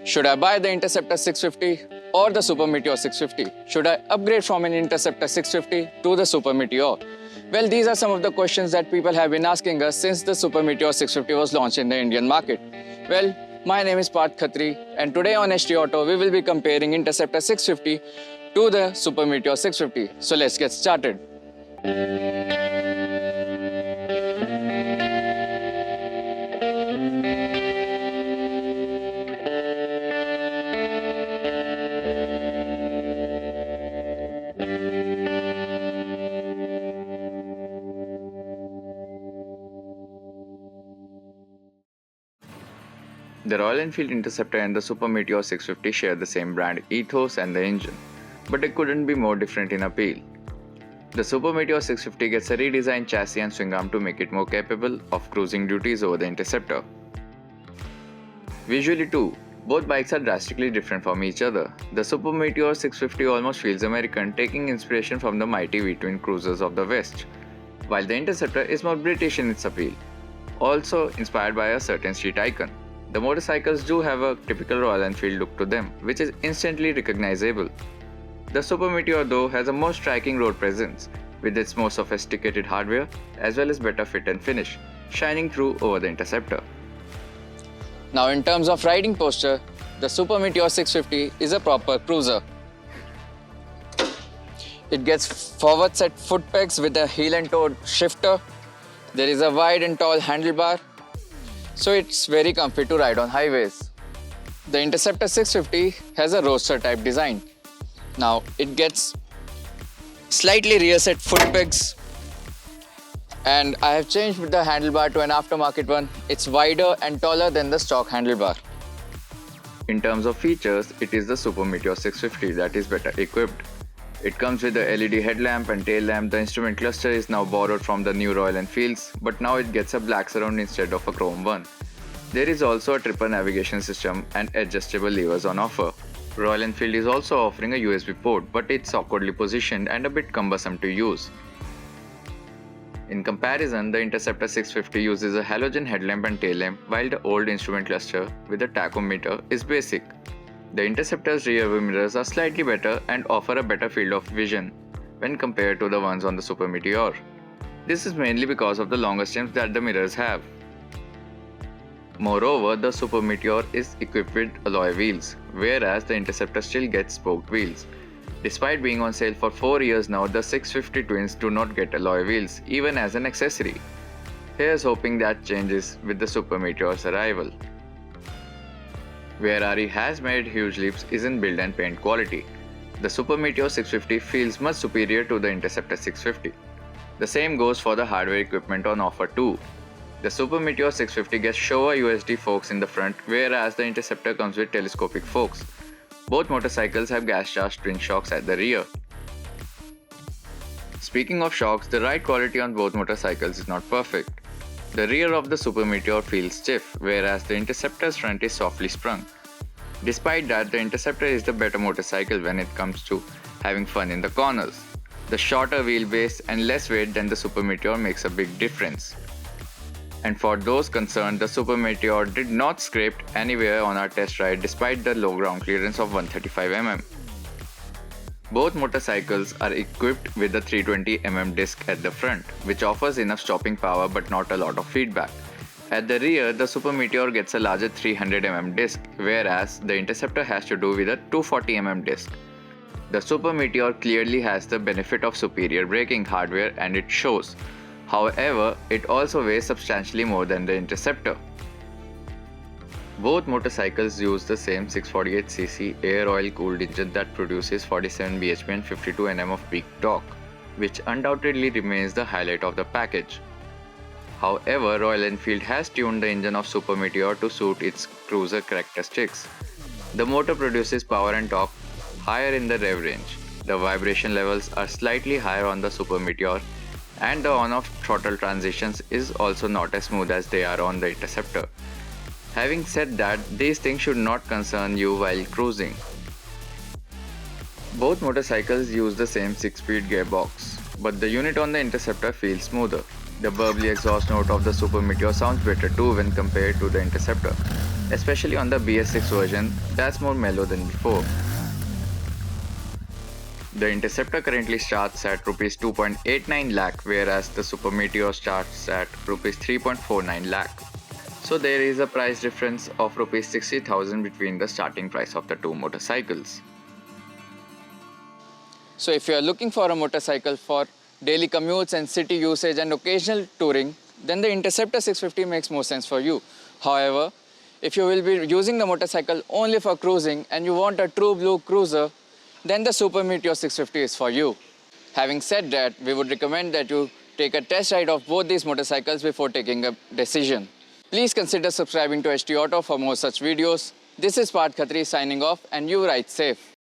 Should I buy the Interceptor 650 or the Super Meteor 650? Should I upgrade from an Interceptor 650 to the Super Meteor? Well, these are some of the questions that people have been asking us since the Super Meteor 650 was launched in the Indian market. Well, my name is Parth Khatri, and today on HT Auto we will be comparing Interceptor 650 to the Super Meteor 650. So let's get started. The Royal Enfield Interceptor and the Super Meteor 650 share the same brand ethos and the engine, but they couldn't be more different in appeal. The Super Meteor 650 gets a redesigned chassis and swing arm to make it more capable of cruising duties over the Interceptor. Visually too, both bikes are drastically different from each other. The Super Meteor 650 almost feels American, taking inspiration from the mighty V-twin cruisers of the West, while the Interceptor is more British in its appeal, also inspired by a certain street icon. The motorcycles do have a typical Royal Enfield look to them, which is instantly recognizable. The Super Meteor though has a more striking road presence, with its more sophisticated hardware as well as better fit and finish, shining through over the Interceptor. Now in terms of riding posture, the Super Meteor 650 is a proper cruiser. It gets forward set foot pegs with a heel and toe shifter. There is a wide and tall handlebar, so it's very comfy to ride on highways. The Interceptor 650 has a roadster type design. Now it gets slightly rear set foot pegs, and I have changed the handlebar to an aftermarket one. It's wider and taller than the stock handlebar. In terms of features, it is the Super Meteor 650 that is better equipped. It comes with a LED headlamp and tail lamp. The instrument cluster is now borrowed from the new Royal Enfields, but now it gets a black surround instead of a chrome one. There is also a tripper navigation system and adjustable levers on offer. Royal Enfield is also offering a USB port, but it's awkwardly positioned and a bit cumbersome to use. In comparison, the Interceptor 650 uses a halogen headlamp and tail lamp, while the old instrument cluster with a tachometer is basic. The Interceptor's rearview mirrors are slightly better and offer a better field of vision when compared to the ones on the Super Meteor. This is mainly because of the longer stems that the mirrors have. Moreover, the Super Meteor is equipped with alloy wheels, whereas the Interceptor still gets spoked wheels. Despite being on sale for 4 years now, the 650 twins do not get alloy wheels, even as an accessory. Here's hoping that changes with the Super Meteor's arrival. Where RE has made huge leaps is in build and paint quality. The Super Meteor 650 feels much superior to the Interceptor 650. The same goes for the hardware equipment on offer too. The Super Meteor 650 gets Showa USD forks in the front, whereas the Interceptor comes with telescopic forks. Both motorcycles have gas-charged twin shocks at the rear. Speaking of shocks, the ride quality on both motorcycles is not perfect. The rear of the Super Meteor feels stiff, whereas the Interceptor's front is softly sprung. Despite that, the Interceptor is the better motorcycle when it comes to having fun in the corners. The shorter wheelbase and less weight than the Super Meteor makes a big difference. And for those concerned, the Super Meteor did not scrape anywhere on our test ride despite the low ground clearance of 135mm. Both motorcycles are equipped with a 320mm disc at the front, which offers enough stopping power but not a lot of feedback. At the rear, the Super Meteor gets a larger 300mm disc, whereas the Interceptor has to do with a 240mm disc. The Super Meteor clearly has the benefit of superior braking hardware, and it shows. However, it also weighs substantially more than the Interceptor. Both motorcycles use the same 648cc air oil cooled engine that produces 47 bhp and 52 Nm of peak torque, which undoubtedly remains the highlight of the package. However, Royal Enfield has tuned the engine of Super Meteor to suit its cruiser characteristics. The motor produces power and torque higher in the rev range. The vibration levels are slightly higher on the Super Meteor, and the on-off throttle transitions is also not as smooth as they are on the Interceptor. Having said that, these things should not concern you while cruising. Both motorcycles use the same 6-speed gearbox, but the unit on the Interceptor feels smoother. The bubbly exhaust note of the Super Meteor sounds better too when compared to the Interceptor. especially on the BS6 version that's more mellow than before. The Interceptor currently starts at Rs 2.89 lakh, whereas the Super Meteor starts at Rs 3.49 lakh. So there is a price difference of Rs 60,000 between the starting price of the two motorcycles. So if you are looking for a motorcycle for daily commutes and city usage and occasional touring, then the Interceptor 650 makes more sense for you. However, if you will be using the motorcycle only for cruising and you want a true blue cruiser, then the Super Meteor 650 is for you. Having said that, we would recommend that you take a test ride of both these motorcycles before taking a decision. Please consider subscribing to HT Auto for more such videos. This is Parth Khatri signing off, and you ride safe.